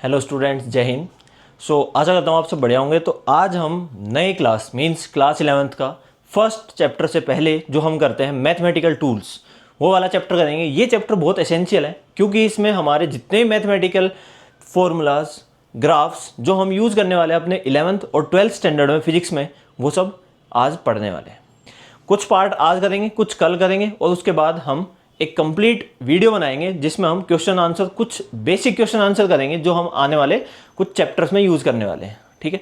Hello students, जय हिंद। आशा करता हूँ आप सब बढ़िया होंगे। तो आज हम नए क्लास मींस क्लास 11th का फर्स्ट चैप्टर से पहले जो हम करते हैं मैथमेटिकल टूल्स, वो वाला चैप्टर करेंगे। ये चैप्टर बहुत एसेंशियल है क्योंकि इसमें हमारे जितने मैथमेटिकल फॉर्मूलाज, ग्राफ्स जो हम यूज़ करने वाले हैं अपने 11th और 12th स्टैंडर्ड में फिजिक्स में, वो सब आज पढ़ने वाले हैं। कुछ पार्ट आज करेंगे, कुछ कल करेंगे और उसके बाद हम एक कंप्लीट वीडियो बनाएंगे जिसमें हम क्वेश्चन आंसर, कुछ बेसिक क्वेश्चन आंसर करेंगे जो हम आने वाले कुछ चैप्टर्स में यूज़ करने वाले हैं। ठीक है,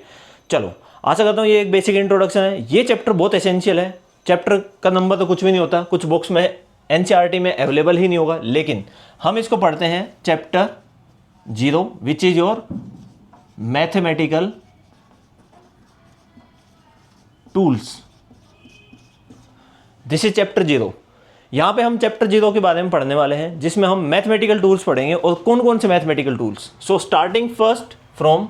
चलो आशा करता हूँ ये एक बेसिक इंट्रोडक्शन है। ये चैप्टर बहुत एसेंशियल है। चैप्टर का नंबर तो कुछ भी नहीं होता, कुछ बुक्स में एनसीईआरटी में अवेलेबल ही नहीं होगा, लेकिन हम इसको पढ़ते हैं chapter 0 which is your mathematical tools. This is chapter 0। यहाँ पे हम चैप्टर 0 के बारे में पढ़ने वाले हैं जिसमें हम मैथमेटिकल टूल्स पढ़ेंगे। और कौन कौन से mathematical tools? So starting first from,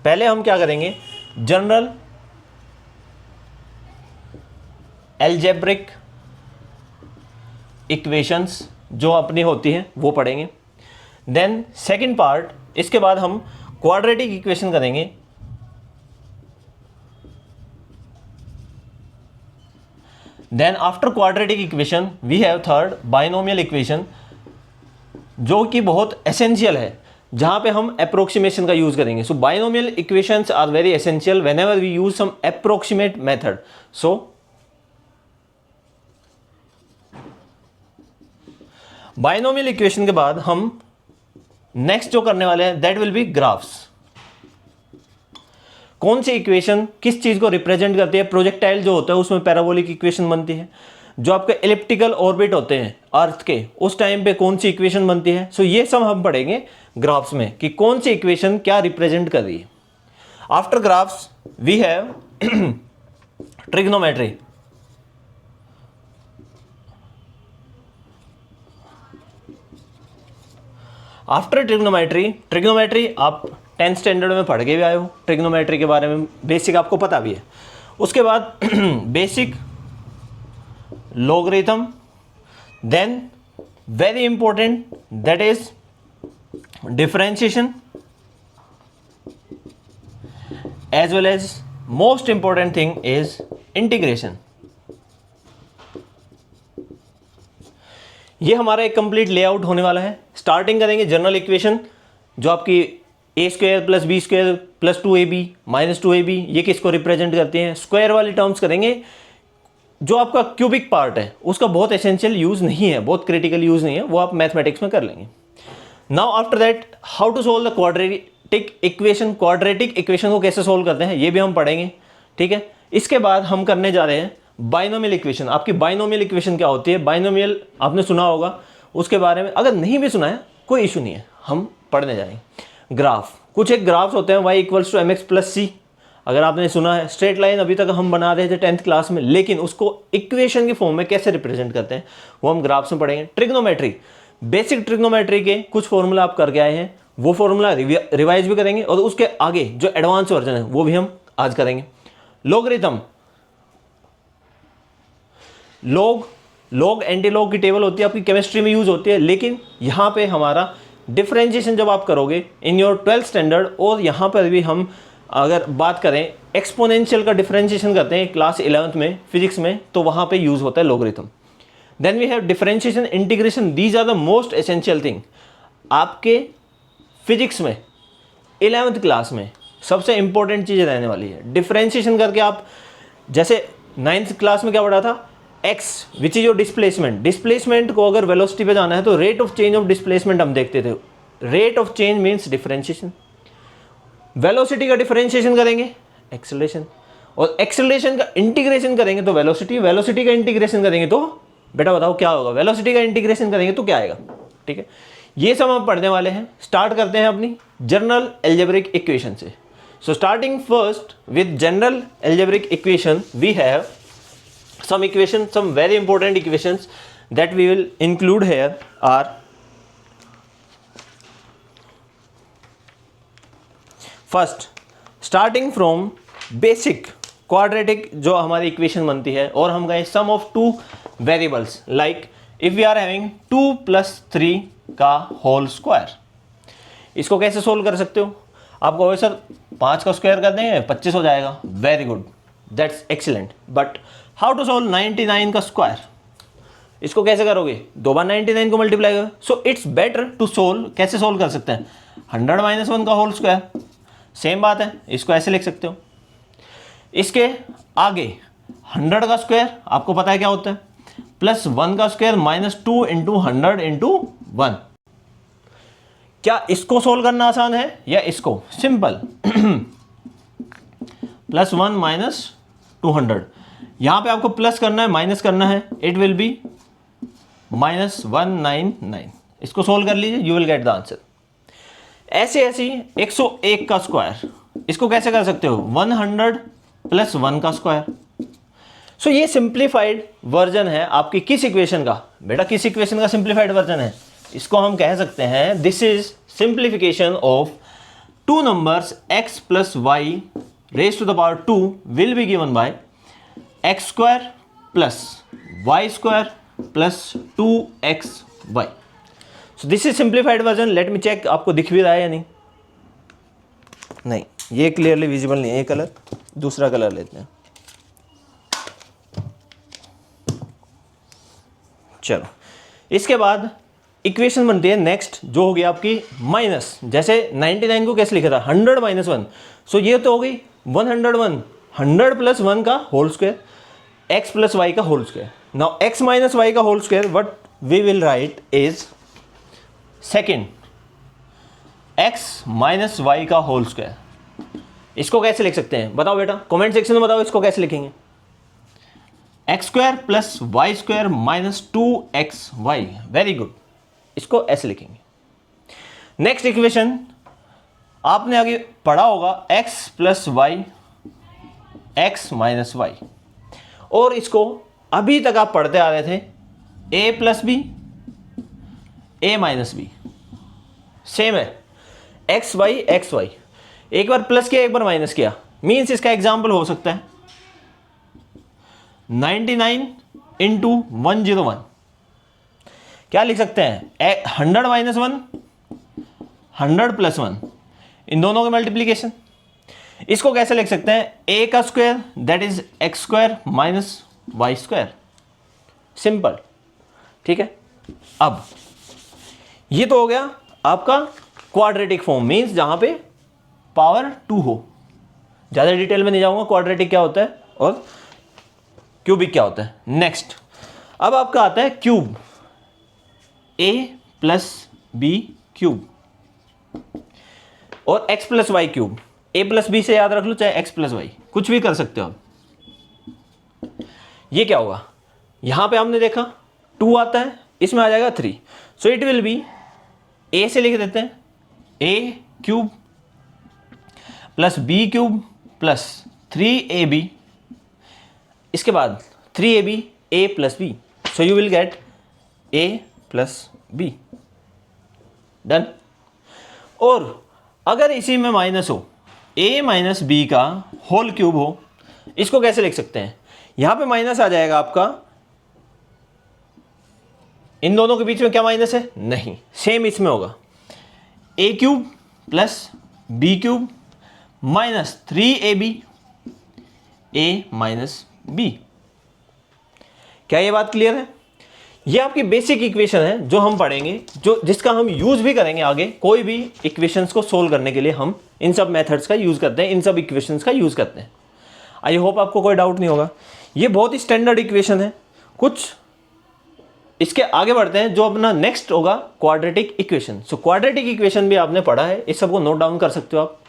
पहले हम क्या करेंगे, जनरल एल्जेब्रिक इक्वेशंस जो अपनी होती हैं वो पढ़ेंगे। देन सेकंड पार्ट, इसके बाद हम क्वाड्रेटिक इक्वेशन करेंगे। Then after quadratic equation we have third binomial equation, जो कि बहुत एसेंशियल है, जहां पे हम अप्रोक्सीमेशन का यूज करेंगे। So binomial equations are very essential whenever we use some approximate method. So binomial equation के बाद हम नेक्स्ट जो करने वाले हैं दैट विल बी ग्राफ्स। कौन सी इक्वेशन किस चीज को रिप्रेजेंट करती है? प्रोजेक्टाइल जो होता है उसमें पैराबोलिक इक्वेशन बनती है। जो आपके एलिप्टिकल ऑर्बिट होते हैं अर्थ के, उस टाइम पे कौन सी इक्वेशन बनती है। सो ये सब हम पढ़ेंगे ग्राफ्स में कि कौन सी इक्वेशन क्या रिप्रेजेंट कर रही है। After graphs we have trigonometry. After trigonometry आप 10th स्टैंडर्ड में पढ़ के भी आए हो, ट्रिग्नोमेट्री के बारे में बेसिक आपको पता भी है। उसके बाद basic logarithm, then very important that is differentiation, as well as most important thing is integration. ये हमारा एक कंप्लीट लेआउट होने वाला है। स्टार्टिंग करेंगे जनरल इक्वेशन, जो आपकी a square plus b square plus 2ab minus 2ab, ये किसको रिप्रेजेंट करती हैं। स्क्वायर वाली टर्म्स करेंगे। जो आपका क्यूबिक पार्ट है उसका बहुत एसेंशियल यूज नहीं है, बहुत क्रिटिकल यूज नहीं है, वो आप मैथमेटिक्स में कर लेंगे। Now after that how to solve the quadratic equation. Quadratic equation को कैसे सोल्व करते हैं ये भी हम पढ़ेंगे। ठीक है, इसके बाद हम करने जा रहे हैं बाइनोमियल इक्वेशन। आपकी बाइनोमियल इक्वेशन क्या होती है? बाइनोमियल आपने सुना होगा, उसके बारे में अगर नहीं भी सुना है कोई इशू नहीं है, हम पढ़ने जाएंगे। ग्राफ, कुछ एक ग्राफ्स होते हैं y equals to mx plus c, अगर आपने सुना है। स्ट्रेट लाइन अभी तक हम बना रहे थे 10th क्लास में, लेकिन उसको इक्वेशन के फॉर्म में कैसे रिप्रेजेंट करते हैं वो हम ग्राफ्स में पढ़ेंगे। ट्रिग्नोमेट्री, बेसिक ट्रिग्नोमेट्री के कुछ फॉर्मूला आप करके आए हैं, वो फॉर्मूला रिवाइज भी करेंगे और उसके आगे जो एडवांस वर्जन है वो भी हम आज करेंगे। लॉगरिथम, लॉग एंटी लॉग की टेबल होती है, आपकी केमिस्ट्री में यूज होती है, लेकिन यहाँ पे हमारा डिफरेंशिएशन जब आप करोगे इन योर 12th स्टैंडर्ड, और यहाँ पर भी हम अगर बात करें एक्सपोनेंशियल का डिफरेंशिएशन करते हैं क्लास 11th में फिजिक्स में, तो वहाँ पे यूज होता है logarithm. Then we have differentiation, integration, these are the most essential thing. आपके फिजिक्स में 11th क्लास में सबसे इंपॉर्टेंट चीज़ रहने वाली है। डिफरेंशिएशन करके आप, जैसे 9th क्लास में क्या पढ़ा था, x which is your displacement. Displacement को अगर वेलोसिटी पे जाना है तो rate of change of displacement हम देखते थे। Rate of change means differentiation. Velocity का डिफरेंशिएशन करेंगे एक्सेलरेशन, और एक्सेलरेशन का इंटीग्रेशन करेंगे तो वेलोसिटी, वेलोसिटी का इंटीग्रेशन करेंगे तो बेटा बताओ क्या होगा, वेलोसिटी का इंटीग्रेशन करेंगे तो क्या आएगा। ठीक है, ये सब हम पढ़ने वाले हैं। स्टार्ट करते हैं अपनी जनरल एल्जेब्रिक इक्वेशन से। So starting first with general algebraic equation we have some equations, some very important equations that we will include here are first starting from basic quadratic जो हमारी इक्वेशन बनती है, और हम गए sum of two variables like if we are having 2 + 3 का whole square. इसको कैसे सोल्व कर सकते हो? आप कहोगे सर 5 का स्क्वायर कर देंगे 25 हो जाएगा। Very good, that's excellent. But how to solve 99 का स्क्वायर? इसको कैसे करोगे? 2 बार 99 को मल्टीप्लाई करो। So it's better to solve. कैसे सोल्व कर सकते हैं? 100 - 1 का होल स्क्वायर। सेम बात है, इसको ऐसे लिख सकते हो। इसके आगे 100 का स्क्वायर आपको पता है क्या होता है, +1 का स्क्वायर -2 × 100 × 1। क्या इसको सोल्व करना आसान है या इसको? सिंपल, +1 - 200। यहां पे आपको प्लस करना है, माइनस करना है, इट विल बी -199। इसको सोल्व कर लीजिए, you will get the answer. ऐसे ऐसी 101 का स्क्वायर, इसको कैसे कर सकते हो? 100 + 1 का स्क्वायर। सो ये सिंप्लीफाइड वर्जन है आपकी किस इक्वेशन का? बेटा किस इक्वेशन का सिंप्लीफाइड वर्जन है? इसको हम कह सकते हैं this is simplification of two numbers x + y raised to the power 2 will be given by x² + y² + 2xy। So this is simplified version. Let me check, आपको दिख भी रहा है या नहीं? नहीं, ये क्लियरली विजिबल नहीं है। ये कलर, दूसरा कलर लेते हैं। चलो, इसके बाद इक्वेशन बनती है नेक्स्ट, जो होगी आपकी माइनस। जैसे 99 को कैसे लिखा था? 100 - 1। सो ये तो हो गई 101, 100 + 1 का होल स्क्वायर, x + y का whole square. Now x - y का whole square what we will write is second x - y का होल स्क्वायर। इसको कैसे लिख सकते हैं बताओ बेटा, कमेंट सेक्शन में बताओ इसको कैसे लिखेंगे। x² + y² - 2xy। Very good, इसको ऐसे लिखेंगे। नेक्स्ट इक्वेशन आपने आगे पढ़ा होगा x + y x - y, और इसको अभी तक आप पढ़ते आ रहे थे a + b a - b। Same है, xy xy। एक बार प्लस किया, एक बार माइनस किया, मीन्स इसका एग्जाम्पल हो सकता है 99 × 101। क्या लिख सकते हैं? 100 - 1 100 + 1, इन दोनों के मल्टीप्लीकेशन। इसको कैसे लिख सकते हैं? a का square that is x² - y²। Simple, ठीक है। अब ये तो हो गया आपका क्वाड्रेटिक फॉर्म, मीन्स जहां पे पावर 2 हो। ज्यादा डिटेल में नहीं जाऊंगा क्वाड्रेटिक क्या होता है और क्यूबिक क्या होता है। नेक्स्ट, अब आपका आता है क्यूब, a + b³ और x + y³। a + b से याद रख लो, चाहे x + y, कुछ भी कर सकते हो आप। ये क्या होगा? यहां पे हमने देखा 2 आता है, इसमें आ जाएगा 3। So it will B, a से लिख देते हैं a³ + b³ + 3ab। इसके बाद 3ab a + b। So you will gate a + b। Done. और अगर इसी में माइनस हो, a - b का होल क्यूब हो, इसको कैसे लिख सकते हैं? यहां पे माइनस आ जाएगा आपका, इन दोनों के बीच में क्या माइनस है? नहीं, सेम इसमें होगा a³ + b³ - 3ab a - b। क्या ये बात क्लियर है? ये आपकी बेसिक इक्वेशन है जो हम पढ़ेंगे, जो जिसका हम यूज भी करेंगे आगे। कोई भी इक्वेशंस को सोल्व करने के लिए हम इन सब मेथड्स का यूज करते हैं, इन सब इक्वेशंस का यूज करते हैं। आई होप आपको कोई डाउट नहीं होगा। ये बहुत ही स्टैंडर्ड इक्वेशन है। कुछ इसके आगे बढ़ते हैं, जो अपना नेक्स्ट होगा क्वाड्रेटिक इक्वेशन। सो क्वाड्रेटिक इक्वेशन भी आपने पढ़ा है, इस सबको नोट डाउन कर सकते हो आप।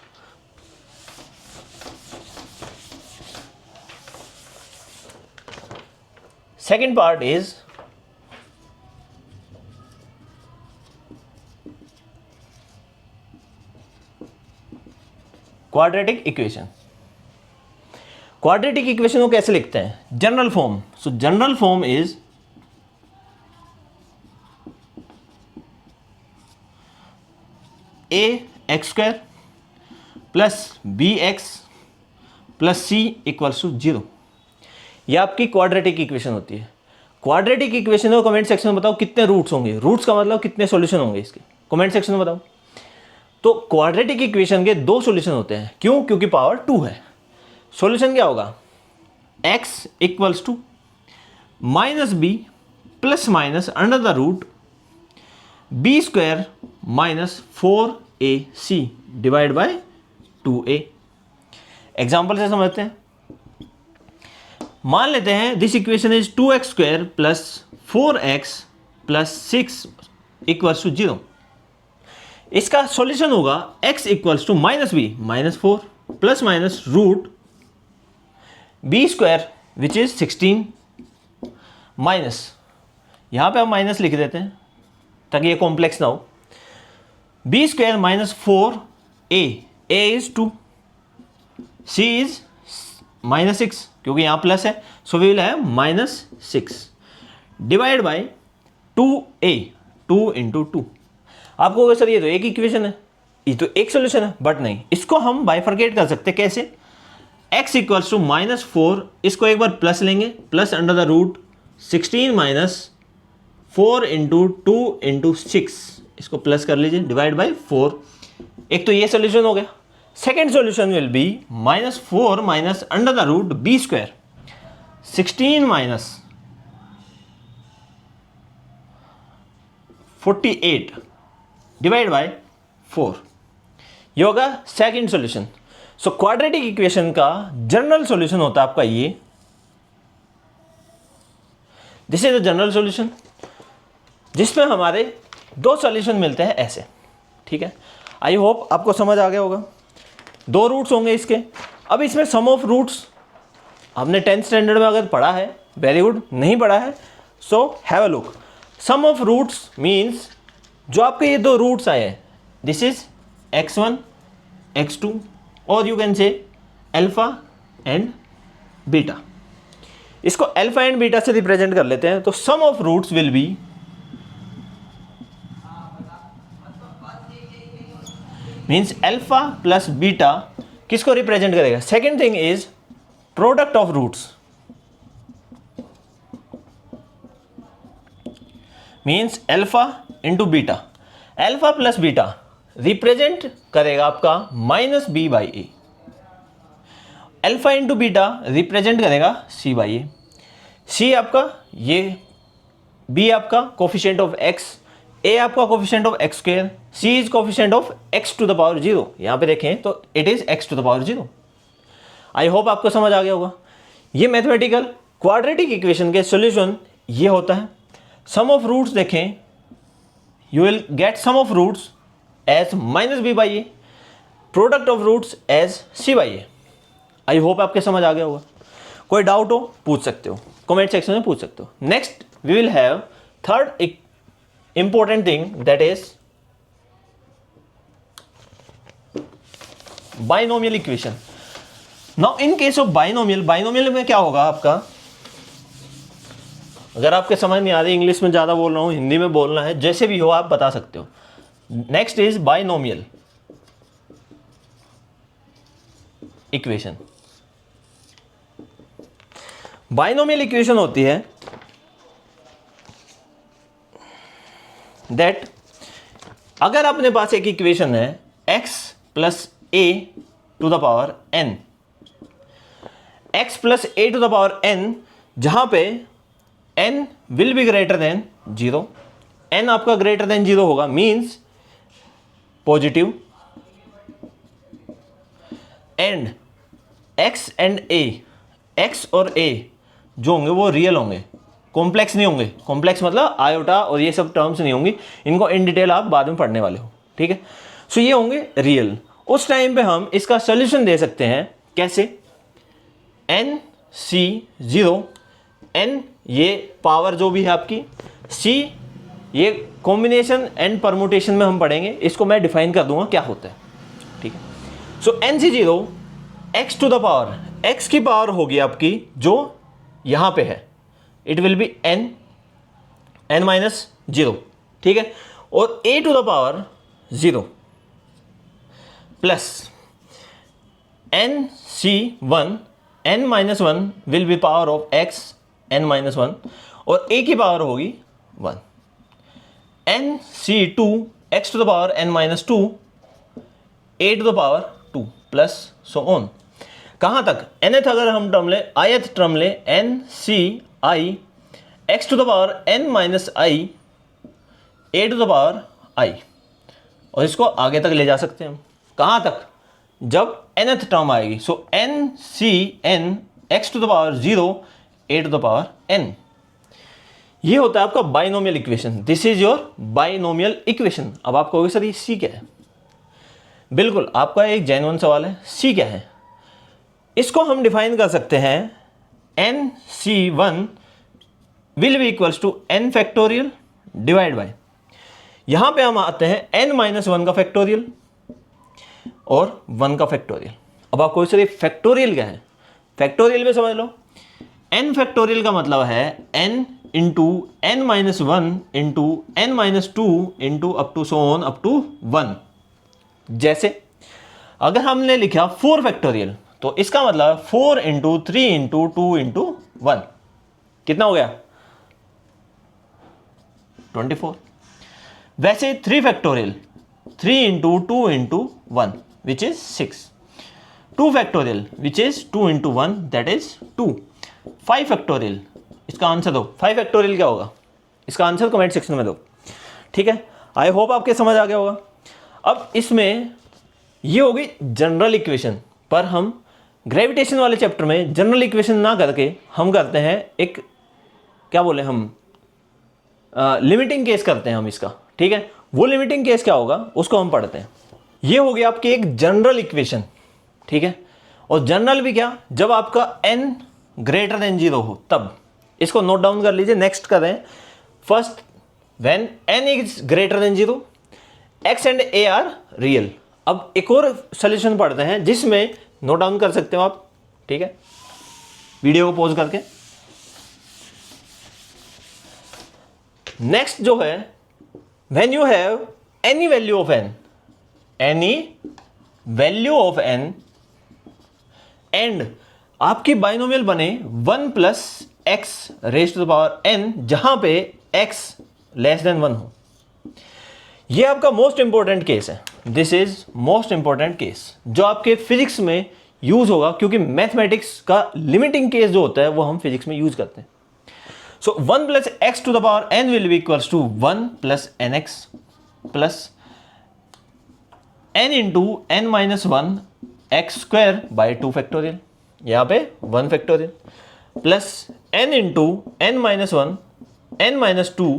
Second part is quadratic equation. Quadratic equation को कैसे लिखते हैं? General form. So general form is ax² + bx + c = 0। यह आपकी क्वाड्रेटिक इक्वेशन होती है। क्वाड्रेटिक इक्वेशन को कमेंट सेक्शन में बताओ कितने रूट्स होंगे। रूट्स का मतलब कितने सॉल्यूशन होंगे इसके, कमेंट सेक्शन में बताओ। तो क्वाड्रेटिक इक्वेशन के दो सॉल्यूशन होते हैं, क्यों? क्योंकि पावर 2 है। सॉल्यूशन क्या होगा? x equals to minus B plus minus under the root B square minus 4ac divide by 2a। Example से समझते हैं। मान लेते हैं this equation is 2x square plus 4x plus 6 equals to 0। इसका सॉल्यूशन होगा x equals to minus B minus 4 plus minus root B square which is 16 minus, यहां पे हम माइनस लिख देते हैं ताकि ये कॉम्प्लेक्स ना हो, B square minus 4a, a is 2, c is minus 6 क्योंकि यहां प्लस है, so we will have minus 6 divide by 2a, 2 into 2। आपको अगर सर ये तो एक इक्वेशन है, ये तो एक सोल्यूशन है, बट नहीं, इसको हम बाइफरकेट कर सकते हैं। कैसे? x इक्वल्स टू माइनस 4, इसको एक बार प्लस लेंगे, plus under the root 16 minus 4 into 2 into 6, इसको प्लस कर लीजिए, डिवाइड बाई 4। एक तो ये सोल्यूशन हो गया। Second solution will be minus 4 minus under the root B square 16 minus 48 divide by 4। ये होगा second solution. So quadratic equation का जनरल सोल्यूशन होता है आपका ये, this is the general solution, जिसमें हमारे दो सॉल्यूशन मिलते हैं ऐसे। ठीक है, आई होप आपको समझ आ गया होगा। दो रूट्स होंगे इसके। अब इसमें सम ऑफ रूट्स हमने 10th स्टैंडर्ड में अगर पढ़ा है, वेरी गुड, नहीं पढ़ा है so have a look. Sum of roots means जो आपके ये दो रूट्स आए हैं, दिस इज x1 x2 और you can say alpha and beta. इसको अल्फा एंड बीटा से रिप्रेजेंट कर लेते हैं। तो sum of roots will be means alpha plus beta किसको रिप्रेजेंट करेगा? Second thing is product of roots means alpha into beta. Alpha plus beta represent करेगा आपका minus B by a. Alpha into beta represent करेगा c by ए। सी आपका ये, B आपका coefficient of X, A आपका coefficient of X square, C is coefficient of X to the power 0। यहां पे देखें तो it is X to the power 0। I hope आपको समझ आ गया होगा। ये मैथमेटिकल क्वाड्रेटिक इक्वेशन के सॉल्यूशन ये होता है। सम ऑफ रूट्स देखें, you will get sum of roots as minus B by A, product of roots as C by A. I hope आपके समझ आ गया होगा। कोई डाउट हो पूछ सकते हो, कमेंट सेक्शन में पूछ सकते हो। Next we will have third important thing, that is binomial equation. Now in case of binomial में क्या होगा आपका? अगर आपके समझ नहीं आ रही, इंग्लिश में ज़्यादा बोल रहा हूँ, हिंदी में बोलना है, जैसे भी हो आप बता सकते हो। Next is binomial equation. Binomial equation होती है दैट अगर अपने पास एक इक्वेशन है x plus A to the power n, x plus A to the power n, जहां पे n will be greater than 0, n आपका ग्रेटर देन 0 होगा, means positive, and x and a, x और a जो होंगे वो real होंगे, complex नहीं होंगे। कॉम्प्लेक्स मतलब आयोटा और ये सब टर्म्स नहीं होंगी, इनको इन डिटेल आप बाद में पढ़ने वाले हो। ठीक है, सो ये होंगे रियल। उस टाइम पे हम इसका सोल्यूशन दे सकते हैं कैसे? n c 0, n ये पावर जो भी है आपकी, c ये कॉम्बिनेशन एंड परमुटेशन में हम पढ़ेंगे, इसको मैं डिफाइन कर दूंगा क्या होता है। ठीक है, so n c 0 x to the power, x की पावर होगी आपकी जो यहां पे है, it will be n minus 0। ठीक है, और a to the power 0 plus nc1, n minus 1 will be power of x n minus 1, और a की पावर होगी 1, nc2 x to the power n minus 2 a to the power 2 plus so on. कहाँ तक? nth अगर हम term ले, ith term ले, n c i x to the power n minus I a to the power i, और इसको आगे तक ले जा सकते हैं हम। कहाँ तक? जब nth टर्म आएगी। So n c n x to the power 0 a to the power n। ये होता है आपका binomial equation. This is your binomial equation. अब आप कहोगे सर ये सी क्या है? बिल्कुल, आपका एक जेन्युइन सवाल है, सी क्या है? इसको हम डिफाइन कर सकते हैं N C one will be equals to N factorial divide by, यहां पे हम आते हैं एन माइनस वन का फैक्टोरियल और 1 का फैक्टोरियल। अब आपको सर ये फैक्टोरियल क्या है? फैक्टोरियल में समझ लो, एन फैक्टोरियल का मतलब है N into N minus one into N minus two into up to so on up to 1। जैसे अगर हमने लिखा 4 फैक्टोरियल, तो इसका मतलब 4 इंटू 3 इंटू 2 इंटू 1 कितना हो गया? 24। वैसे 3 factorial 3 into 2 into 1 which is 6। 2 factorial which is 2 into 1 that is 2। 5 factorial, इसका आंसर दो। 5 फैक्टोरियल क्या होगा? इसका आंसर कमेंट सेक्शन में दो। ठीक है, आई होप आपके समझ आ गया होगा। अब इसमें ये होगी जनरल इक्वेशन, पर हम ग्रेविटेशन वाले चैप्टर में जनरल इक्वेशन ना करके हम करते हैं एक, क्या बोले हम, लिमिटिंग केस करते हैं हम इसका। ठीक है, वो लिमिटिंग केस क्या होगा उसको हम पढ़ते हैं। ये होगी आपकी एक जनरल इक्वेशन। ठीक है, और जनरल भी क्या, जब आपका n ग्रेटर देन 0 हो तब। इसको नोट डाउन कर लीजिए। नेक्स्ट करें, first when n is greater than 0 x and a are real. अब एक और सोल्यूशन पढ़ते हैं जिसमें नोट डाउन कर सकते हो आप। ठीक है, वीडियो को पॉज करके। नेक्स्ट जो है, when you have any value of n, any value of n and आपकी बाइनोमियल बने 1 plus X raise to the power n, जहां पे x लेस देन 1 हो। ये आपका मोस्ट इंपॉर्टेंट केस है। This is most important case जो आपके फिजिक्स में यूज होगा, क्योंकि मैथमेटिक्स का लिमिटिंग केस जो होता है वो हम फिजिक्स में यूज करते हैं। So 1 plus X to the power n will be equals to 1 plus N X plus n into N minus 1 X square by 2 factorial, यहाँ पे 1 factorial plus n into N minus 1 N minus 2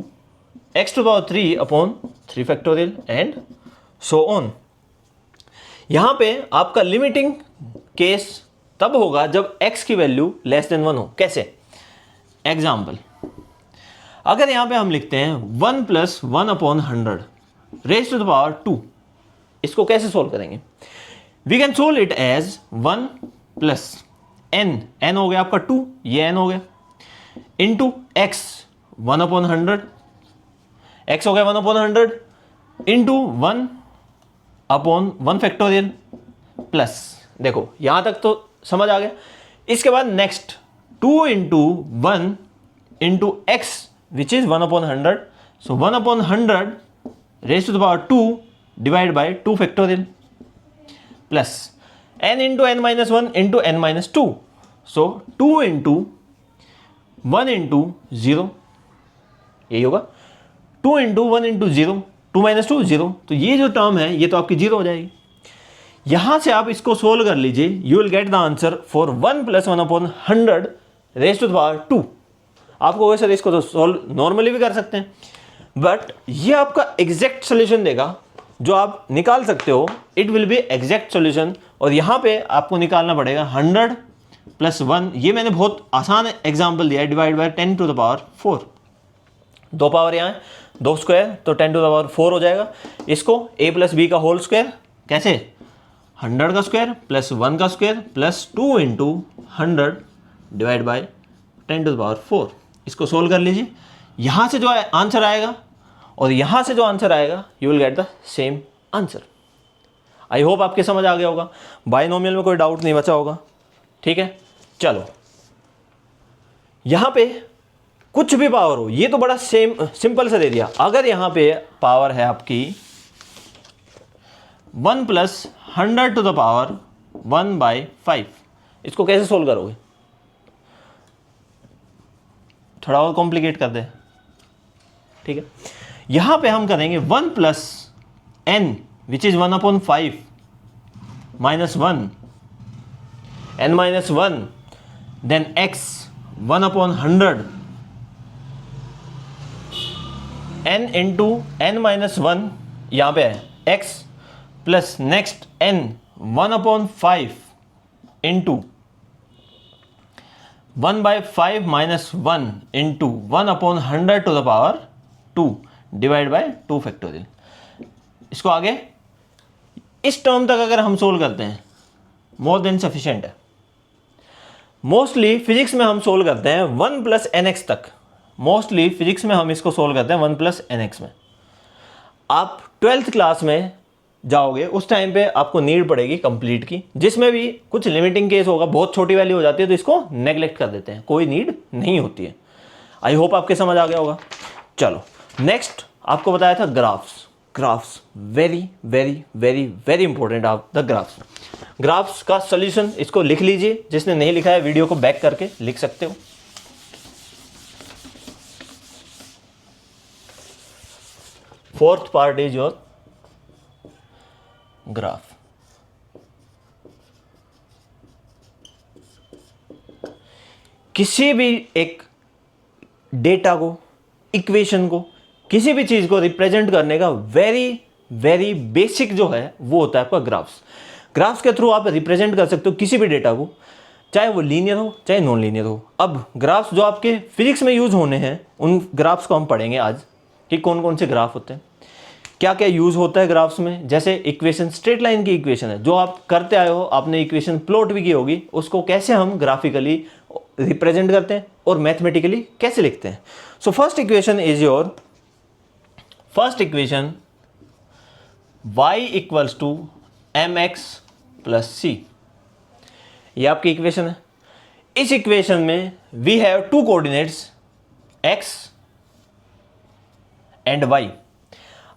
X to power 3 upon 3 factorial and so on. यहां पे आपका limiting case तब होगा जब x की value less than 1 हो। कैसे? एग्जाम्पल, अगर यहां पे हम लिखते हैं 1 plus 1 upon 100 raise to the power 2, इसको कैसे सोल्व करेंगे? We can solve it as 1 plus n हो गया आपका 2, ये n हो गया, इंटू x 1 अपॉन 100, x हो गया 1 upon 100 into 1 upon 1 factorial plus, देखो यहां तक तो समझ आ गया। इसके बाद next 2 into 1 into X which is 1 upon 100, so 1 upon 100 raise to the power 2 divide by 2 factorial plus n into N minus 1 into N minus 2, so 2 into 1 into 0, यही होगा 2 इंटू 1 इंटू 0, 2 माइनस 2 0, तो ये जो टर्म है ये तो आपकी 0 हो जाएगी। यहां से आप इसको सोल्व कर लीजिए, you will get the answer for 1 plus 1 upon 100 raise to the power 2। आपको वैसे इसको तो सोल्व नॉर्मली भी कर सकते हैं, बट ये आपका एग्जैक्ट सोल्यूशन देगा जो आप निकाल सकते हो। It will be exact solution, और यहां पे आपको निकालना पड़ेगा 100 प्लस 1। ये मैंने बहुत आसान एग्जाम्पल दिया है, divide by 10 to the power 4, 2 power यहाँ है, 2 स्क्वायर तो 10 टू द पावर 4 हो जाएगा। इसको a प्लस बी का होल स्क्वायर, कैसे? 100 का स्क्वायर प्लस 1 का square plus 2 into 100 divide by 10 to the power 4। इसको सोल्व कर लीजिए। यहाँ से जो आंसर आएगा और यहाँ से जो आंसर आएगा, you will get the same answer. I hope आपके समझ आ गया होगा, बाइनोमियल में कोई डाउट नहीं बचा होगा। ठीक है, चलो यहाँ पे कुछ भी पावर हो, ये तो बड़ा सिंपल से दे दिया। अगर यहाँ पे पावर है आपकी 1 प्लस 100 टू द पावर 1/5। इसको कैसे सोल्व करोगे? थोड़ा और कॉम्प्लिकेट कर दे, ठीक है। यहां पे हम करेंगे 1 plus n which is 1/5 minus 1 n minus 1 then x 1/100 n into n minus 1 यहां पे है x plus next n 1/5 into 1/5 minus 1 into 1/100 to the power 2 divide by 2 factorial. इसको आगे इस टर्म तक अगर हम सोल्व करते हैं मोर देन सफिशिएंट है। मोस्टली फिजिक्स में हम सोल्व करते हैं 1 प्लस nx तक। मोस्टली फिजिक्स में हम इसको सोल्व करते हैं 1 प्लस nx में। आप 12th क्लास में जाओगे उस टाइम पे आपको नीड पड़ेगी कंप्लीट की, जिसमें भी कुछ लिमिटिंग केस होगा, बहुत छोटी वैल्यू हो जाती है तो इसको नेग्लेक्ट कर देते हैं, कोई नीड नहीं होती है। आई होप आपके समझ आ गया होगा। चलो नेक्स्ट आपको बताया था graphs. Graphs very very very very important आप द ग्राफ्स। ग्राफ्स का सॉल्यूशन इसको लिख लीजिए, जिसने नहीं लिखा है वीडियो को बैक करके लिख सकते हो। Fourth part is your graph. किसी भी एक डेटा को, इक्वेशन को, किसी भी चीज को रिप्रेजेंट करने का वेरी वेरी बेसिक जो है वो होता है आपका ग्राफ्स। ग्राफ्स के थ्रू आप रिप्रेजेंट कर सकते हो किसी भी डेटा को, चाहे वो लीनियर हो चाहे नॉन लीनियर हो। अब ग्राफ्स जो आपके फिजिक्स में यूज होने हैं उन ग्राफ्स को हम पढ़ेंगे आज कि कौन कौन से ग्राफ होते हैं, क्या क्या यूज होता है ग्राफ्स में। जैसे इक्वेशन, स्ट्रेट लाइन की इक्वेशन है जो आप करते आए हो, आपने इक्वेशन प्लॉट भी की होगी, उसको कैसे हम ग्राफिकली रिप्रेजेंट करते हैं और मैथमेटिकली कैसे लिखते हैं। So first equation is your first equation y equals to mx plus c। ये आपकी इक्वेशन है। इस इक्वेशन में we have two coordinates x and y।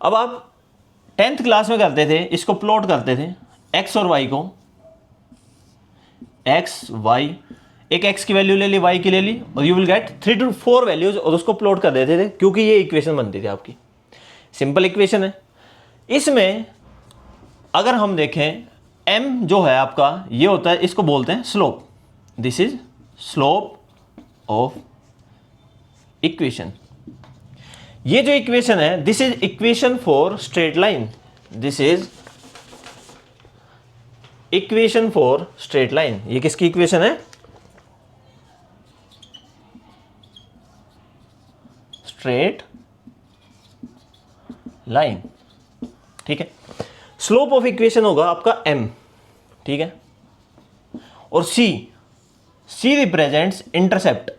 अब आप 10th क्लास में करते थे, इसको प्लॉट करते थे x और y को, x y, एक x की वैल्यू ले ली, y की ले ली, और you will gate 3 to 4 values और उसको प्लॉट कर देते थे, क्योंकि ये इक्वेशन बनती थी आपकी। सिंपल इक्वेशन है। इसमें अगर हम देखें m जो है आपका, ये होता है, इसको बोलते हैं slope. This is slope of equation. ये जो इक्वेशन है this is equation for straight line. This is equation for straight line. ये किसकी इक्वेशन है? स्ट्रेट लाइन, ठीक है। स्लोप ऑफ इक्वेशन होगा आपका m, ठीक है, और c रिप्रेजेंट्स इंटरसेप्ट।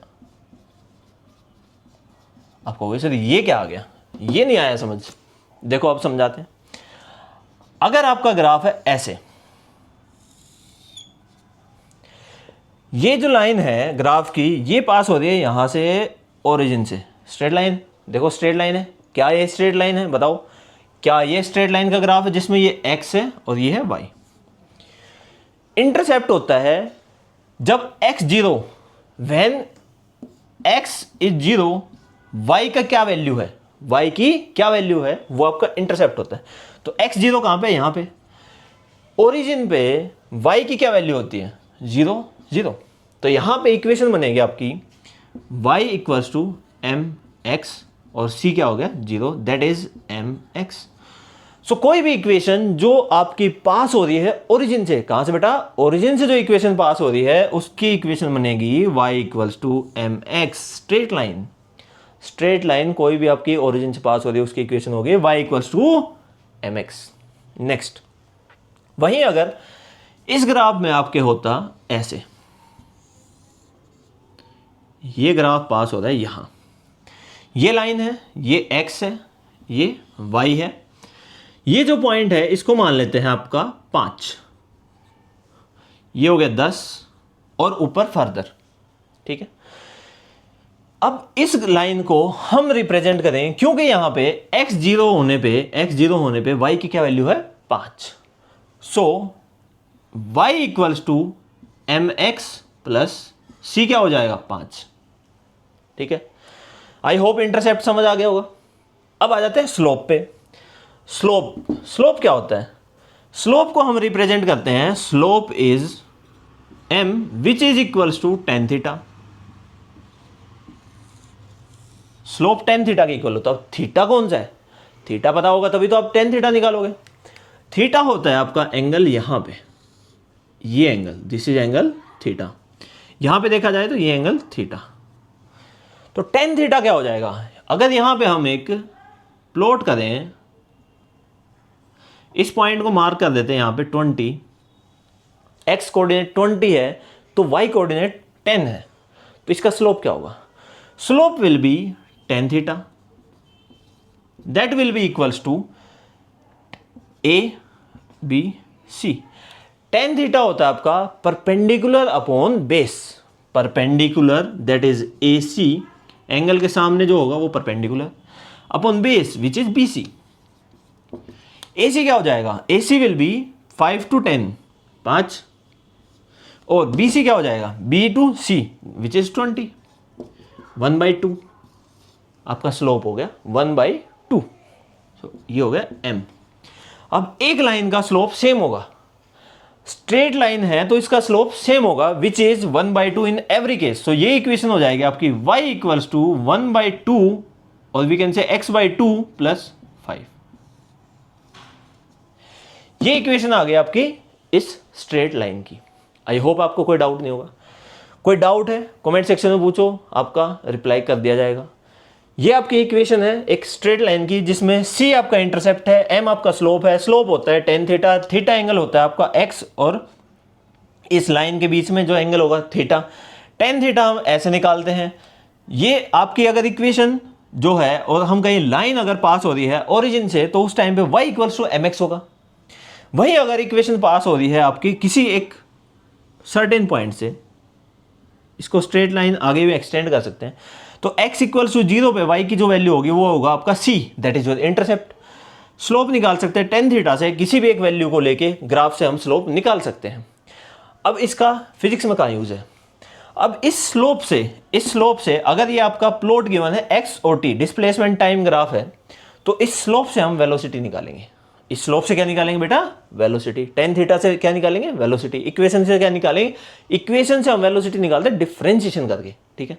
आप कहोगे सर ये क्या आ गया, ये नहीं आया समझ। देखो आप समझाते हैं। अगर आपका ग्राफ है ऐसे, ये जो लाइन है ग्राफ की, ये पास हो रही है यहां से ओरिजिन से, स्ट्रेट लाइन। देखो स्ट्रेट लाइन है, क्या ये स्ट्रेट लाइन है? बताओ, क्या ये स्ट्रेट लाइन का ग्राफ है जिसमें ये x है और ये है y। इंटरसेप्ट होता है जब x 0, when x is 0, y का क्या वैल्यू है, y की क्या वैल्यू है, वो आपका इंटरसेप्ट होता है। तो x 0 कहां पे? यहां पे ओरिजिन पे y की क्या वैल्यू होती है? 0 0। तो यहां पे इक्वेशन बनेगी आपकी y इक्वल्स टू mx और c क्या हो गया? 0, दैट इज mx। सो कोई भी इक्वेशन जो आपकी पास हो रही है ओरिजिन से, कहां से बेटा? ओरिजिन से जो इक्वेशन पास हो रही है उसकी इक्वेशन बनेगी y equals to mx। Straight line, straight line कोई भी आपकी ओरिजिन से पास हो रही है उसकी इक्वेशन होगी y equals to mx। Next, वहीं अगर इस ग्राफ में आपके होता ऐसे, ये ग्राफ पास होता है यहां, ये लाइन है, ये x है, ये y है, ये जो पॉइंट है इसको मान लेते हैं आपका 5, ये हो गया 10 और ऊपर फर्दर, ठीक है। अब इस लाइन को हम रिप्रेजेंट करें, क्योंकि यहां पे x 0 होने पे y की क्या वैल्यू है? 5। So y equals to m x plus c क्या हो जाएगा 5। ठीक है, आई होप इंटरसेप्ट समझ आ गया होगा। अब आ जाते हैं स्लोप पे। स्लोप क्या होता है? स्लोप को हम रिप्रेजेंट करते हैं, slope is m which is equals to tan theta. Slope tan theta के इक्वल होता है। अब थीटा कौन सा है? थीटा पता होगा तभी तो आप टेन थीटा निकालोगे। थीटा होता है आपका एंगल यहां पे, ये angle, this is angle theta. यहां पे देखा जाए तो ये एंगल थीटा। तो टेन थीटा क्या हो जाएगा? अगर यहां पे हम एक प्लॉट करें, इस पॉइंट को मार्क कर देते हैं यहां पे 20, एक्स कोऑर्डिनेट 20 है तो वाई कोऑर्डिनेट 10 है, तो इसका स्लोप क्या होगा? Slope will be tan theta, that will be equals to a b c. Tan theta होता है आपका perpendicular upon base. Perpendicular that is a c, angle के सामने जो होगा वो perpendicular, upon base which is b c. A c क्या हो जाएगा? A c will be 5 to 10, 5, और बी सी क्या हो जाएगा? B to C which is 20, 1/2। आपका स्लोप हो गया 1/2। ये हो गया m। अब एक लाइन का स्लोप सेम होगा, स्ट्रेट लाइन है तो इसका स्लोप सेम होगा which is 1/2 in every case. तो ये इक्वेशन हो जाएगी आपकी y इक्वल्स टू 1/2 और वी कैन से x/2 प्लस 5। ये इक्वेशन आ गई आपकी इस स्ट्रेट लाइन की। आई होप आपको कोई डाउट नहीं होगा। कोई डाउट है कमेंट सेक्शन में पूछो, आपका रिप्लाई कर दिया जाएगा। ये आपकी इक्वेशन है एक स्ट्रेट लाइन की, जिसमें c आपका इंटरसेप्ट है, m आपका स्लोप है। स्लोप होता है टेन थीटा, थीटा एंगल होता है आपका x और इस लाइन के बीच में जो एंगल होगा थीटा। टेन थीटा हम ऐसे निकालते हैं। ये आपकी अगर इक्वेशन जो है और हम कहीं लाइन अगर पास हो रही है ओरिजिन से, तो उस टाइम पे y इक्वल्स टू mx होगा। वही अगर इक्वेशन पास हो रही है आपकी किसी एक सर्टेन पॉइंट से, इसको स्ट्रेट लाइन आगे भी एक्सटेंड कर सकते हैं, तो x इक्वल्स टू 0 पे y की जो वैल्यू होगी वो होगा आपका c, that is your intercept. Slope निकाल सकते हैं टेन थीटा से, किसी भी एक वैल्यू को लेके ग्राफ से हम स्लोप निकाल सकते हैं। अब इसका फिजिक्स में कहाँ यूज है? अब इस स्लोप से अगर ये आपका प्लॉट गिवन है x और t, डिस्प्लेसमेंट टाइम ग्राफ है, तो इस स्लोप से हम वेलोसिटी निकालेंगे। इस स्लोप से क्या निकालेंगे बेटा? वेलोसिटी। टेन थीटा से क्या निकालेंगे? वेलोसिटी। इक्वेशन से क्या निकालेंगे? इक्वेशन से हम वेलोसिटी निकालते हैं डिफरेंशिएशन करके। ठीक है,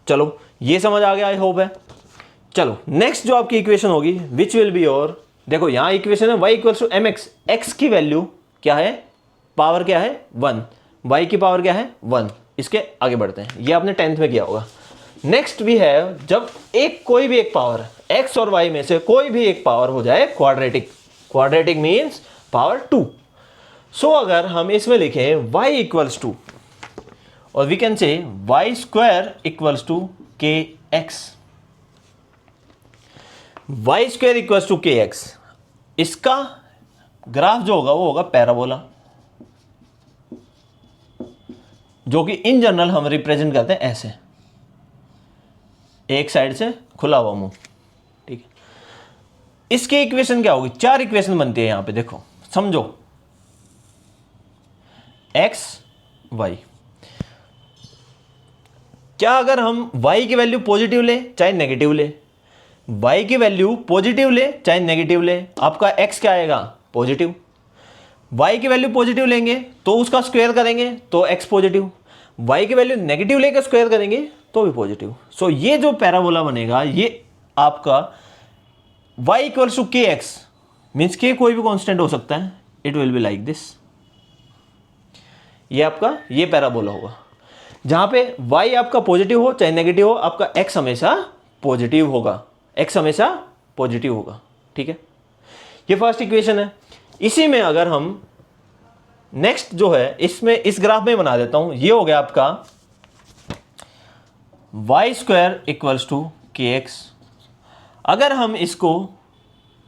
चलो ये समझ आ गया, आई होप है। चलो नेक्स्ट जो आपकी इक्वेशन होगी विच विल बी योर, देखो यहां इक्वेशन है y equals to mx, x की वैल्यू क्या है? पावर क्या है? 1, y की पावर क्या है? 1। इसके आगे बढ़ते हैं, ये आपने 10th में किया होगा। नेक्स्ट भी है, जब कोई भी एक पावर x और y में से कोई भी एक पावर हो जाए quadratic, quadratic means power 2। So अगर हम इसमें लिखें y इक्वल्स टू, और we can say y square equals to kx, y square equals to kx, इसका ग्राफ जो होगा वो होगा पैराबोला, जो कि इन जनरल हम रिप्रेजेंट करते हैं ऐसे, एक साइड से खुला हुआ मुंह। ठीक है, इसकी इक्वेशन क्या होगी? 4 इक्वेशन बनती है यहां पे, देखो समझो, x y। क्या अगर हम y की वैल्यू पॉजिटिव ले चाहे नेगेटिव ले, y की वैल्यू पॉजिटिव ले चाहे नेगेटिव ले, आपका x क्या आएगा? पॉजिटिव। y की वैल्यू पॉजिटिव लेंगे तो उसका स्क्वायर करेंगे तो x पॉजिटिव, y की वैल्यू नेगेटिव लेकर स्क्वायर करेंगे तो भी पॉजिटिव। सो ये जो पैराबोला बनेगा ये आपका y equals to kx, means K कोई भी कांस्टेंट हो सकता है, it will be like this. ये आपका ये पैराबोला होगा, जहां पे y आपका पॉजिटिव हो चाहे नेगेटिव हो, आपका x हमेशा पॉजिटिव होगा, x हमेशा पॉजिटिव होगा। ठीक है, ये फर्स्ट इक्वेशन है। इसी में अगर हम नेक्स्ट जो है इसमें इस ग्राफ में बना देता हूं, ये हो गया आपका y square equals to kx। अगर हम इसको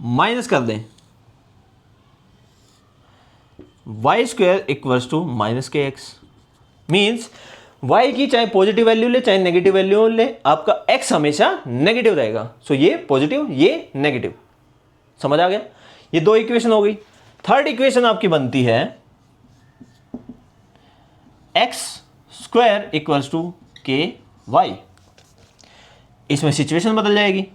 माइनस कर दें, y square equals to minus kx, means y की चाहे पॉजिटिव वैल्यू ले चाहे नेगेटिव वैल्यू ले, आपका x हमेशा नेगेटिव रहेगा। सो ये पॉजिटिव ये नेगेटिव, समझ आ गया? ये 2 इक्वेशन हो गई। थर्ड इक्वेशन आपकी बनती है x square equals to k Y. इसमें सिचुएशन बदल जाएगी,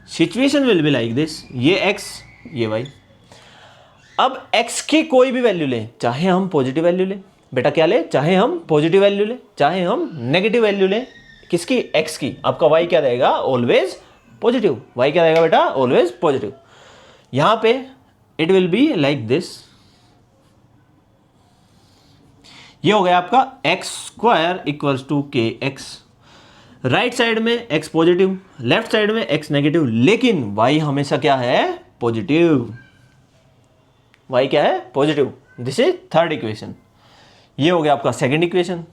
situation will be like this, ये एक्स ये वाई। अब एक्स की कोई भी वैल्यू लें, चाहे हम पॉजिटिव वैल्यू लें, बेटा क्या ले, चाहे हम पॉजिटिव वैल्यू लें, चाहे हम नेगेटिव वैल्यू लें, किसकी, एक्स की, आपका वाई क्या रहेगा, ऑलवेज पॉजिटिव। वाई क्या रहेगा बेटा, ऑलवेज पॉजिटिव। यहां पे it will be like this, ये हो गया आपका x square equals to k x. Right side में एक्स पॉजिटिव, लेफ्ट साइड में एक्स नेगेटिव, लेकिन वाई हमेशा क्या है, पॉजिटिव। वाई क्या है, positive. This is third equation. ये हो गया आपका सेकंड इक्वेशन।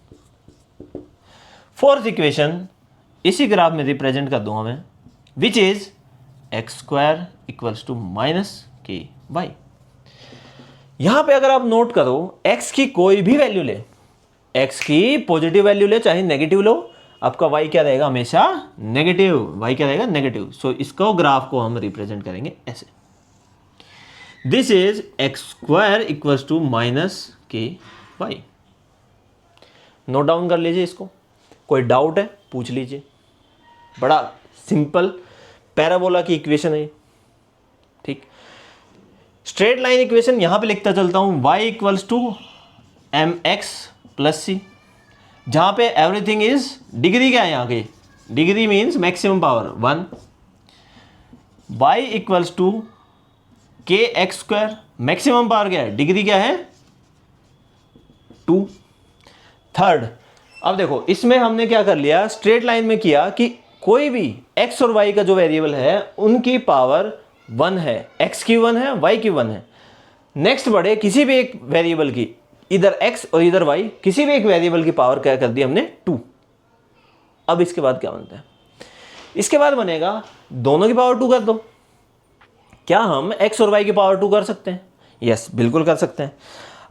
फोर्थ इक्वेशन इसी ग्राफ में रिप्रेजेंट कर दूंगा मैं, which is x square equals to minus k y. यहां पे अगर आप नोट करो, एक्स की कोई भी वैल्यू ले, एक्स की पॉजिटिव वैल्यू ले चाहे नेगेटिव लो, आपका वाई क्या रहेगा, हमेशा नेगेटिव। वाई क्या रहेगा, नेगेटिव। सो इसको ग्राफ को हम रिप्रेजेंट करेंगे ऐसे, this is x square equals to minus k y. Note down कर लीजिए इसको, कोई डाउट है पूछ लीजिए। बड़ा सिंपल पैराबोला की इक्वेशन है, ठीक। स्ट्रेट लाइन इक्वेशन यहां पे लिखता चलता हूं, y equals to m x plus c, जहां पे एवरीथिंग इज, डिग्री क्या है यहां की, degree means maximum power 1। y equals to k x square, maximum power क्या है, डिग्री क्या है 2। थर्ड, अब देखो इसमें हमने क्या कर लिया, स्ट्रेट लाइन में किया कि कोई भी x और y का जो वेरिएबल है उनकी पावर 1 है, x की 1 है, y की 1 है। नेक्स्ट बढ़े, किसी भी एक वेरिएबल की, इधर x और इधर y, किसी भी एक वेरिएबल की पावर क्या कर दी हमने, 2। अब इसके बाद क्या बनता है, इसके बाद बनेगा दोनों की पावर 2 कर दो। क्या हम x और y की पावर 2 कर सकते हैं, यस बिल्कुल कर सकते हैं।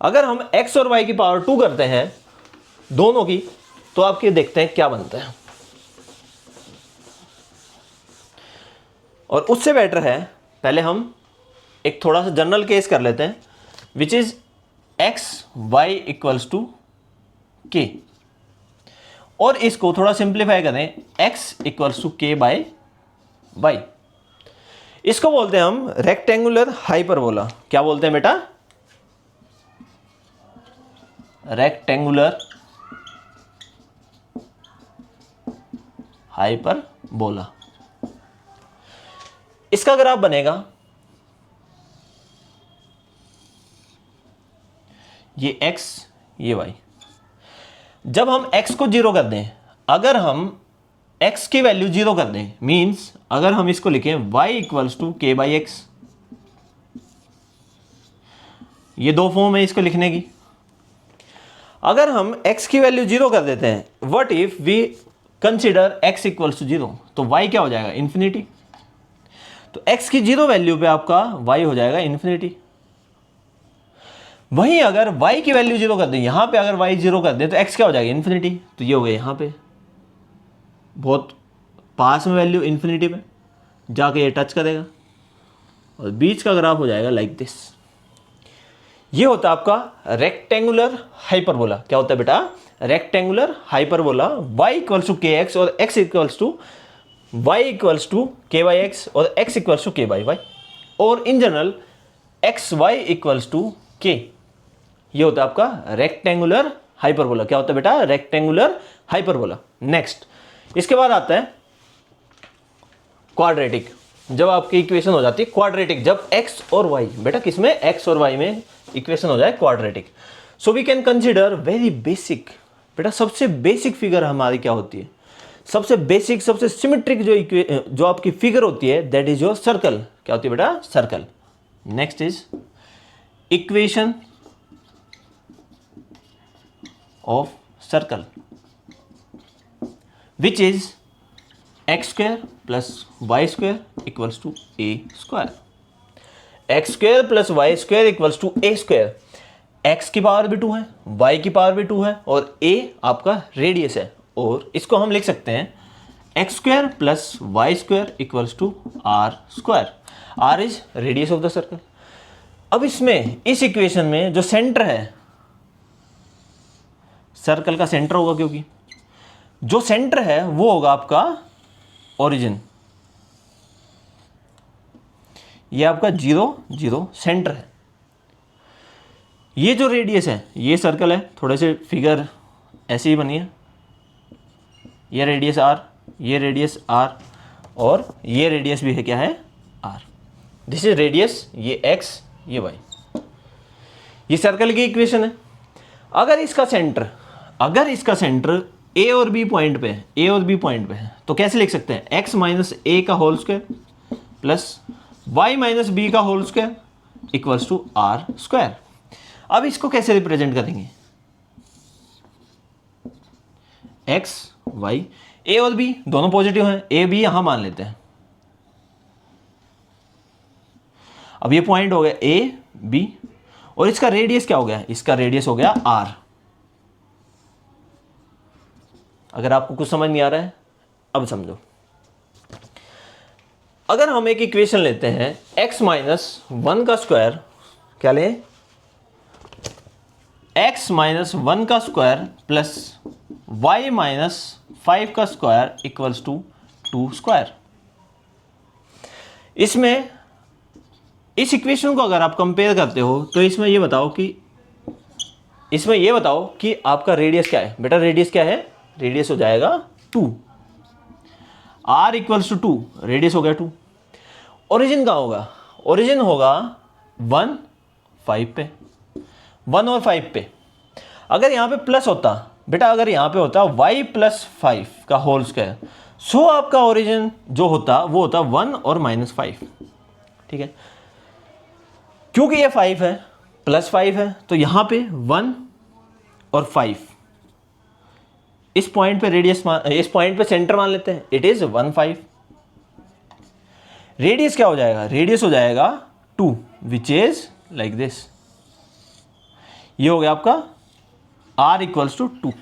अगर हम x और y की पावर 2 करते हैं दोनों की, तो आपके देखते हैं क्या बनता है। और उससे बेटर है, पहले हम एक थोड़ा सा जनरल केस कर लेते हैं, which is x y equals to k, और इसको थोड़ा सिंप्लीफाई करें, x equals to k by y. इसको बोलते हैं हम रेक्टेंगुलर हाइपरबोला। क्या बोलते हैं बेटा, रेक्टेंगुलर हाइपरबोला। इसका ग्राफ बनेगा ये x ये y। जब हम x को 0 कर दें, अगर हम x की वैल्यू 0 कर दें, मींस अगर हम इसको लिखें y equals to k by x, ये दो फॉर्म है इसको लिखने की। अगर हम x की वैल्यू 0 कर देते हैं, what if we consider x equals to 0, तो y क्या हो जाएगा, इन्फिनिटी। तो x की 0 वैल्यू पे आपका y हो जाएगा इन्फिनिटी। वहीं अगर y की वैल्यू 0 कर दें, यहां पे अगर y 0 कर दें तो x क्या हो जाएगा, इन्फिनिटी। तो ये हो गया यहां पे बहुत पास में वैल्यू इन्फिनिटी में जाके ये टच करेगा, और बीच का ग्राफ हो जाएगा लाइक दिस। ये होता है आपका रेक्टेंगुलर हाइपरबोला। क्या होता है बेटा, rectangular hyperbola. y equals to k x और x equals to y equals to k y x और x equals to k by y, और in general x y equals to k. ये होता है आपका रेक्टेंगुलर हाइपरबोला। क्या होता है बेटा, रेक्टेंगुलर हाइपरबोला। नेक्स्ट, इसके बाद आता है क्वाड्रेटिक। जब आपकी इक्वेशन हो जाती है क्वाड्रेटिक, जब x और y, बेटा किसमें, x और y में इक्वेशन हो जाए quadratic, so we can consider very basic. बेटा सबसे बेसिक फिगर हमारी क्या होती है, सबसे बेसिक सबसे सिमेट्रिक जो आपकी फिगर होती है, दैट इज योर सर्कल। क्या होती है बेटा, circle. Next is equation of circle, which is x square plus Y square equals to a square. X square plus Y square equals to a square. X की power भी 2 है, Y की power भी 2 है, और ए आपका रेडियस है, और इसको हम लिख सकते हैं x square plus Y square equals to are square. R is radius of the circle. अब इसमें इस इक्वेशन में जो सेंटर है, सर्कल का सेंटर होगा, क्योंकि जो सेंटर है वो होगा आपका ओरिजिन। ये आपका 0 0 सेंटर है। ये जो रेडियस है, ये सर्कल है, थोड़े से फिगर ऐसे ही बनी है। ये रेडियस r, ये रेडियस r, और ये रेडियस भी है, क्या है, r। दिस इज रेडियस, ये x, ये y। ये सर्कल की इक्वेशन है। अगर इसका सेंटर a और b पॉइंट पे है, a और b पॉइंट पे है, तो कैसे लिख सकते हैं, x माइनस a का whole square plus y minus b का whole square equals to r square. अब इसको कैसे रिप्रेजेंट करेंगे, x y, a और b दोनों पॉजिटिव हैं, a b यहां मान लेते हैं। अब ये पॉइंट हो गया a b, और इसका रेडियस क्या हो गया, इसका रेडियस हो गया r। अगर आपको कुछ समझ नहीं आ रहा है, अब समझो। अगर हम एक इक्वेशन लेते हैं x माइनस 1 का स्क्वायर, क्या लें, x माइनस 1 का स्क्वायर प्लस y माइनस 5 का स्क्वायर इक्वल्स टू 2 स्क्वायर। इसमें इस इक्वेशन को अगर आप कंपेयर करते हो तो इसमें ये बताओ कि आपका रेडियस क्या है। बेटा रेडियस क्या है, रेडियस हो जाएगा 2, r इक्वल्स टू 2, रेडियस हो गया 2। ओरिजिन कहाँ होगा, ओरिजिन होगा 1 5 पे, 1 और 5 पे। अगर यहाँ पे प्लस होता बेटा, अगर यहाँ पे होता y प्लस 5 का होल स्क्वायर, सो आपका ओरिजिन जो होता वो होता 1 और माइनस 5। ठीक है, क्योंकि ये 5 है प्लस 5 है, तो यहाँ पे 1 और 5, इस पॉइंट पे रेडियस, इस पॉइंट पे सेंटर मान लेते हैं, इट इज 1 5। रेडियस क्या हो जाएगा, रेडियस हो जाएगा 2, विच इज लाइक दिस। ये हो गया आपका r equals to 2।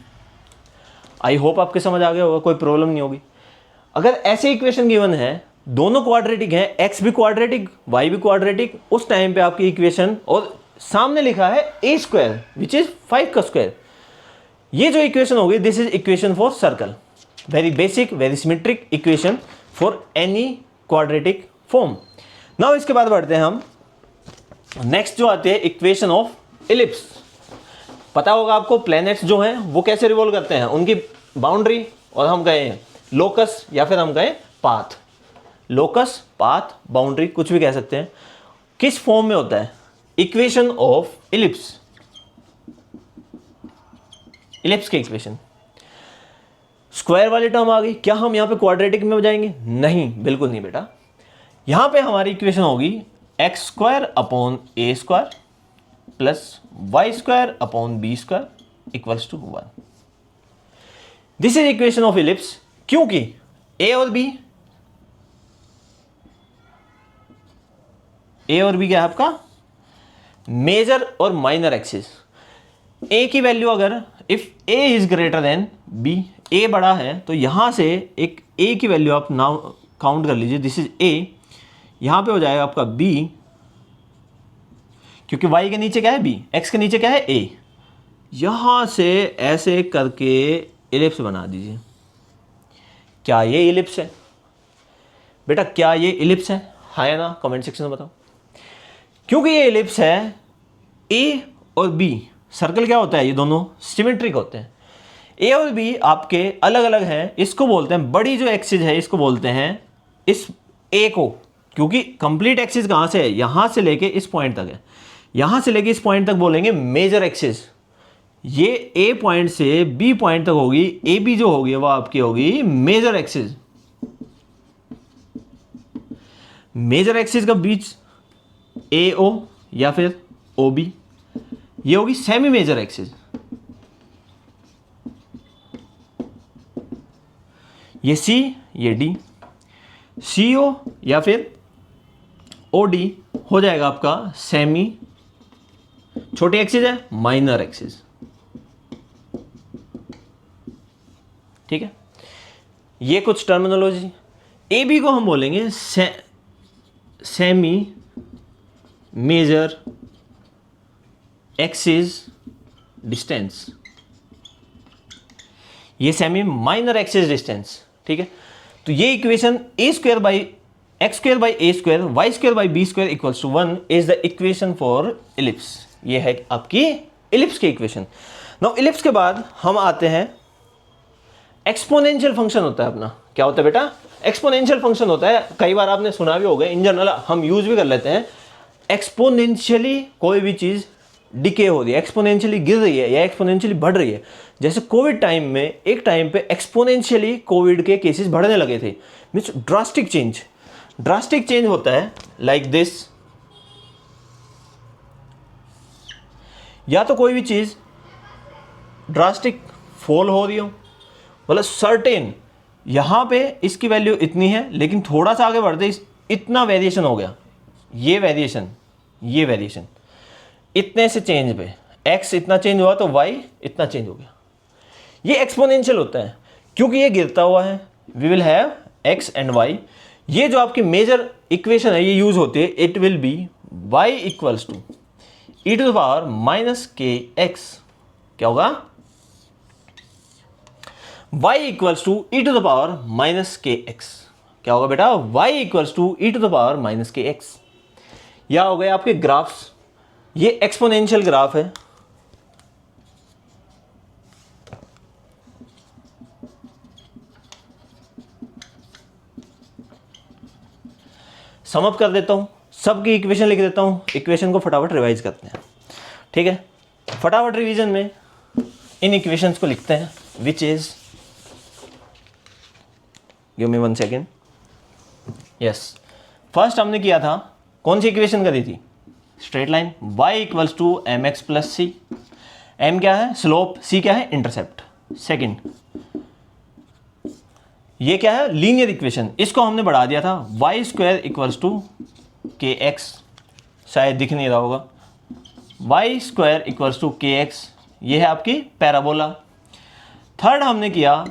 I hope आपके समझ आ गया होगा, कोई प्रॉब्लम नहीं होगी। अगर ऐसे इक्वेशन गिवन है, दोनों क्वाड्रेटिक हैं, x भी क्वाड्रेटिक y भी क्वाड्रेटिक, उस टाइम पे आपकी इक्वेशन, और सामने लिखा है a स्क्वायर विच इज 5 का स्क्वायर, ये जो इक्वेशन होगी, this is equation for circle. Very basic, very symmetric equation for any quadratic form. Now इसके बाद बढ़ते हैं हम, नेक्स्ट जो आते हैं इक्वेशन ऑफ इलिप्स। पता होगा आपको प्लैनेट्स जो हैं वो कैसे रिवॉल्व करते हैं, उनकी बाउंड्री, और हम कहें लोकस या फिर हम कहें पाथ। लोकस, पाथ, बाउंड्री, कुछ भी कह सकते हैं। किस फॉर्म में होता है, इक्वेशन ऑफ इलिप्स। इलिप्स की इक्वेशन, स्क्वायर वाली टर्म आ गई। क्या हम यहां पे क्वाड्रेटिक में जाएंगे, नहीं, बिल्कुल नहीं बेटा। यहां पे हमारी इक्वेशन होगी x square upon A square plus Y square upon B square equals to 1। This is equation of ellipse, क्योंकि ए और बी क्या है आपका, मेजर और माइनर एक्सिस। ए की वैल्यू अगर if A is greater than B, A बड़ा है, तो यहां से एक ए की वैल्यू आप नाउ काउंट कर लीजिए, दिस इज ए। यहां पे हो जाएगा आपका बी, क्योंकि y के नीचे क्या है b, x के नीचे क्या है a। यहां से ऐसे करके इलिप्स बना दीजिए। क्या ये इलिप्स है बेटा, क्या ये इलिप्स है, हाँ या ना, कमेंट सेक्शन में बताओ। क्योंकि ये इलिप्स है, a और b सर्कल क्या होता है, ये दोनों सिमेट्रिक होते हैं। a और b आपके अलग अलग हैं, इसको बोलते हैं, बड़ी जो एक्सिस है इसको बोलते हैं, इस a को, क्योंकि कंप्लीट एक्सिस कहां से है, यहां से लेके इस पॉइंट तक है, यहां से लेके इस पॉइंट तक बोलेंगे मेजर एक्सिस। ये ए पॉइंट से बी पॉइंट तक होगी, ए बी जो होगी वो आपकी होगी मेजर एक्सिस। मेजर एक्सिस का बीच ए ओ या फिर ओ बी, ये होगी सेमी मेजर एक्सिस। ये सी, ये डी, सी ओ या फिर ओ डी हो जाएगा आपका सेमी, छोटी एक्सिस है माइनर एक्सिस। ठीक है, ये कुछ टर्मिनोलॉजी। ए बी को हम बोलेंगे सेमी मेजर एक्सिस डिस्टेंस, ये सेमी माइनर एक्सिस डिस्टेंस, ठीक है। तो ये equation a square by x square by a square y square by b square equals to 1 is the equation for ellipse. ये है आपकी इलिप्स की इक्वेशन। नाउ इलिप्स के बाद हम आते हैं एक्सपोनेंशियल फंक्शन होता है अपना। क्या होता है बेटा? एक्सपोनेंशियल फंक्शन होता है। कई बार आपने सुना भी होगा, इन जनरल हम यूज भी कर लेते हैं। एक्सपोनेंशियली कोई भी चीज डिके हो रही है, एक्सपोनेंशियली गिर रही है या एक्सपोनेंशियली बढ़ रही है। जैसे कोविड टाइम में एक टाइम पे एक्सपोनेंशियली कोविड के केसेस बढ़ने लगे थे, मींस ड्रास्टिक चेंज होता है लाइक दिस। या तो कोई भी चीज ड्रास्टिक फॉल हो रही हो, मतलब सर्टेन यहां पे इसकी वैल्यू इतनी है, लेकिन थोड़ा सा आगे बढ़ते इतना वेरिएशन हो गया। ये वेरिएशन इतने से चेंज पे x इतना चेंज हुआ तो y इतना चेंज हो गया। ये एक्सपोनेंशियल होता है क्योंकि ये गिरता हुआ है। We will have x and y। ये जो आपकी मेजर इक्वेशन है ये यूज होती है। It will be y equals to e to the power minus के एक्स। क्या होगा? y equals to e to the power minus के एक्स। क्या होगा बेटा? y equals to e to the power minus के एक्स। या हो गए आपके ग्राफ्स। ये एक्सपोनेंशियल ग्राफ है। सम अप कर देता हूं, सबकी इक्वेशन लिख देता हूं। इक्वेशन को फटाफट रिवाइज करते हैं, ठीक है। फटाफट रिवीजन में इन इक्वेशंस को लिखते हैं, which is, give me 1 second. Yes, first हमने किया था, कौन सी इक्वेशन करी थी? Straight line. y equals to m x plus c. m क्या है? स्लोप। c क्या है? इंटरसेप्ट। सेकंड, ये क्या है? Linear equation. इसको हमने बढ़ा दिया था, y square equals to k x. शायद दिख नहीं रहा होगा। y square equals to k x, ये है आपकी पैराबोला। थर्ड हमने किया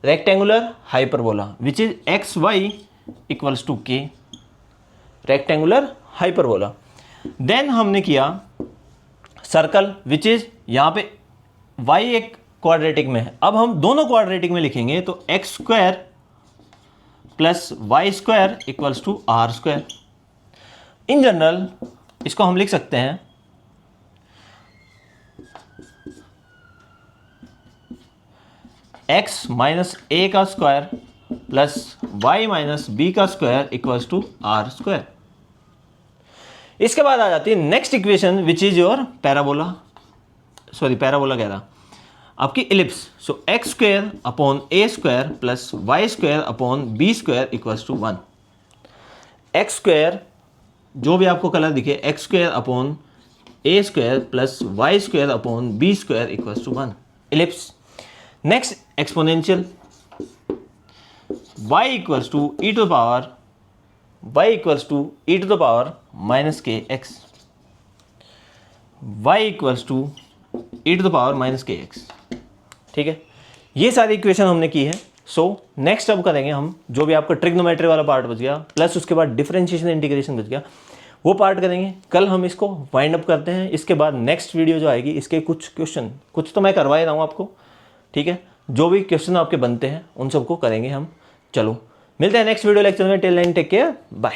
rectangular hyperbola, which is x y equals to k, rectangular hyperbola. Then हमने किया सर्कल, विच इज यहां पे y एक क्वाड्रेटिक में है। अब हम दोनों क्वाड्रेटिक में लिखेंगे तो X square plus Y square equals to are square. In general इसको हम लिख सकते हैं x माइनस ए का square plus y minus B का square equals to are square. इसके बाद आ जाती है next equation, which is your parabola, parabola कह रहा आपकी ellipse. So X square upon A square plus Y square upon B square equals to 1। X square जो भी आपको कलर दिखे, X square upon A square plus Y square upon B square equals to 1, ellipse. Next exponential, y equals to e to the power minus के X, y equals to e to the power minus के X, ठीक है। ये सारी equation हमने की है। So next अब करेंगे हम जो भी आपका ट्रिग्नोमेट्री वाला पार्ट बच गया, प्लस उसके बाद डिफरेंशिएशन इंटीग्रेशन बच गया, वो पार्ट करेंगे। कल हम इसको वाइंड अप करते हैं। इसके बाद नेक्स्ट वीडियो जो आएगी, इसके कुछ तो मैं करवा ही रहा हूँ आपको, ठीक है। जो भी क्वेश्चन आपके बनते हैं उन सबको करेंगे हम। चलो मिलते हैं नेक्स्ट वीडियो लेक्चर में। Till then take care, bye.